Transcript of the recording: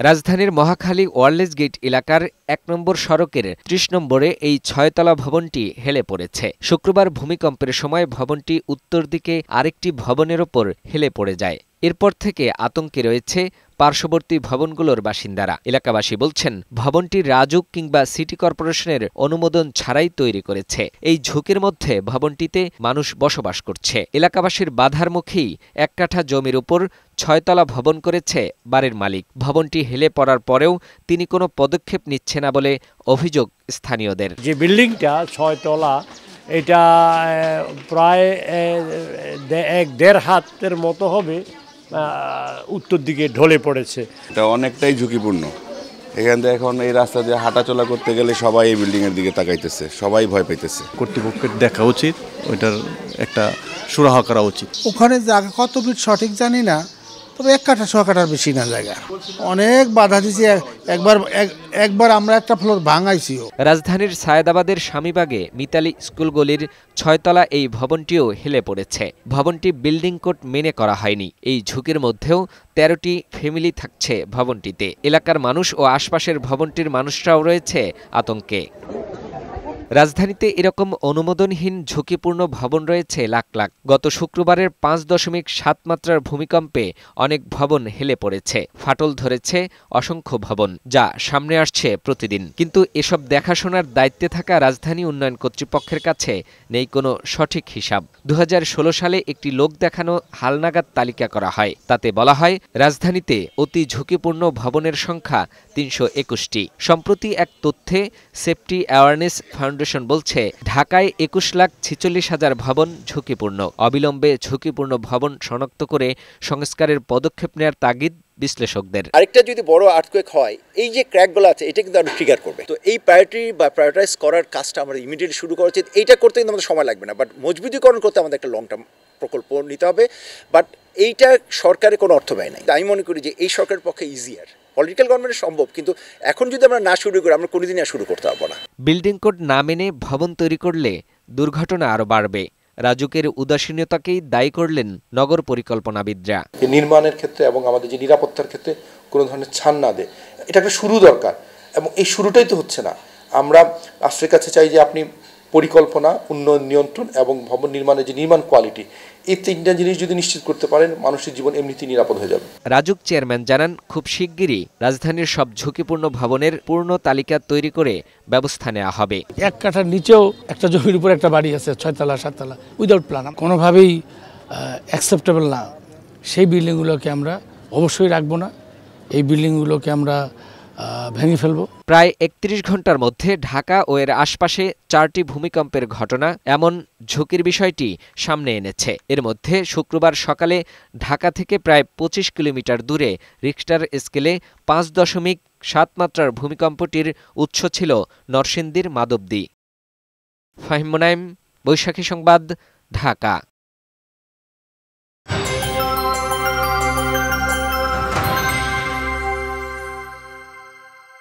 রাজধানীর Mohakhali wireless gate এলাকার ১ নম্বর সড়কের ৩০ নম্বরে এই ৬তলা ভবনটি হেলে পড়েছে। শুক্রবার ভূমিকম্পের সময় ভবনটি উত্তর দিকে আরেকটি ভবনের ওপর হেলে পড়ে যায়। এরপর থেকে আতঙ্কে রয়েছে পার্শ্ববর্তী ভবনগুলোর বাসিন্দারা। এলাকাবাসী বলছেন, ভবনটি রাজুক কিংবা সিটি কর্পোরেশনের অনুমোদন ছাড়াই তৈরি করেছে। এই ঝুঁকির মধ্যে ভবনটিতে মানুষ বসবাস করছে। এলাকাবাসীর বাধার মুখেই ১ কাঠা জমির উপর ৬তলা ভবন করেছে বাড়ির মালিক। ভবনটি হেলে পড়ার পরেও তিনি কোনো পদক্ষেপ নিচ্ছে না বলে অভিযোগ স্থানীয়দের। যে বিল্ডিংটা ৬তলা, এটা প্রায় ১-১.৫ হাতের মতো হবে, উত্তর দিকে ঢলে পড়েছে। এটা অনেকটাই ঝুঁকিপূর্ণ। এখান থেকে এখন এই রাস্তা দিয়ে হাঁটাচলা করতে গেলে সবাই এই বিল্ডিংয়ের দিকে তাকাইতেছে, সবাই ভয় পাইতেছে। কর্তৃপক্ষের দেখা উচিত, ওইটার একটা সুরাহা করা উচিত। ওখানে জায়গা কত ফিট সঠিক জানি না, তবে ১ কাঠা ৬ কাঠার বেশি না জায়গা। অনেক বাধা দিয়েছি, একবার আমরা একটা ফ্লোর ভাঙাইছিও। রাজধানীর সায়েদাবাদের স্বামীবাগে মিতালি স্কুল গলির ৬তলা এই ভবনটিও হেলে পড়েছে। ভবনটি বিল্ডিং কোড মেনে করা হয়নি। এই ঝুঁকির মধ্যেও ১৩টি ফ্যামিলি থাকছে ভবনটিতে। এলাকার মানুষ ও আশপাশের ভবনটির মানুষরাও রয়েছে আতঙ্কে। রাজধানীতে এরকম অনুমোদনহীন ঝুঁকিপূর্ণ ভবন রয়েছে লাখ লাখ। গত শুক্রবারের ৫.৭ মাত্রার ভূমিকম্পে অনেক ভবন হেলে পড়েছে, ফাটল ধরেছে অসংখ্য ভবন, যা সামনে আসছে প্রতিদিন। কিন্তু এসব দেখাশোনার দায়িত্বে থাকা রাজধানী উন্নয়ন কর্তৃপক্ষের কাছে নেই কোনো সঠিক হিসাব। ২০১৬ সালে একটি লোক দেখানো হালনাগাদ তালিকা করা হয়। তাতে বলা হয়, রাজধানীতে অতি ঝুঁকিপূর্ণ ভবনের সংখ্যা ৩২১টি। সম্প্রতি এক তথ্যে সেফটি অ্যাওয়ারনেস ফাউন্ডেশন বলছে, ঢাকায় ২১,৪৬,০০০ ভবন ঝুঁকিপূর্ণ। অবিলম্বে ঝুঁকিপূর্ণ ভবন শনাক্ত করে সংস্কারের পদক্ষেপ নেওয়ার তাগিদ বিশ্লেষকদের। আরেকটা যদি বড় আর্থকোয়েক হয়, এই যে ক্র্যাকগুলো আছে, এটা কিন্তু আরো ট্রিগার করবে। তো এই প্রায়োরিটাইজ করার কাজটা আমরা ইমিডিয়েটলি শুরু করা উচিত। এইটা করতে কিন্তু আমাদের সময় লাগবে না, বাট মজবুতিকরণ করতে আমাদের একটা লং টার্ম প্রকল্প নিতে হবে। বাট এইটা সরকারের কোনো অর্থ ব্যয় নাই। আমি মনে করি যে এই সরকারের পক্ষে ইজিয়ার। পলিটিক্যাল গভর্নমেন্ট সম্ভব, কিন্তু এখন যদি আমরা না শুরু করি, আমরা কোনোদিনই আর শুরু করতে পারবো না। বিল্ডিং কোড না মেনে ভবন তৈরি করলে দুর্ঘটনা আরও বাড়বে। রাজুকের উদাসীনতাকেই দায়ী করলেন নগর পরিকল্পনাবিদরা। নির্মাণের ক্ষেত্রে এবং আমাদের যে নিরাপত্তার ক্ষেত্রে কোনো ধরনের ছাড় না দেয়, এটা একটা শুরু দরকার, এবং এই শুরুটাই তো হচ্ছে না। আমরা রাষ্ট্রের কাছে চাই যে আপনি পরিকল্পনা, উন্নয়ন, নিয়ন্ত্রণ এবং ভবন নির্মাণের যে নির্মাণ কোয়ালিটি, এই ৩টা জিনিস যদি নিশ্চিত করতে পারেন, মানুষের জীবন এমনিতেই নিরাপদ হয়ে যাবে। রাজুক চেয়ারম্যান জানান, খুব শিগগিরই রাজধানীর সব ঝুঁকিপূর্ণ ভবনের পূর্ণ তালিকা তৈরি করে ব্যবস্থা নেওয়া হবে। ১ কাঠার নিচেও একটা জমির উপর একটা বাড়ি আছে, ৬তলা ৭তলা, উইদাউট প্ল্যান, কোনোভাবেই অ্যাকসেপ্টেবল না। সেই বিল্ডিংগুলোকে আমরা অবশ্যই রাখবো না। এই বিল্ডিংগুলোকে আমরা ভেঙে ফেলব। প্রায় ৩১ ঘন্টার মধ্যে ঢাকা ও এর আশপাশে ৪টি ভূমিকম্পের ঘটনা এমন ঝুঁকির বিষয়টি সামনে এনেছে। এর মধ্যে শুক্রবার সকালে ঢাকা থেকে প্রায় ২৫ কিলোমিটার দূরে রিখটার স্কেলে ৫.৭ মাত্রার ভূমিকম্পটির উৎস ছিল নরসিংদীর মাধবদী। ফাহিম মুনাইম, বৈশাখী সংবাদ, ঢাকা।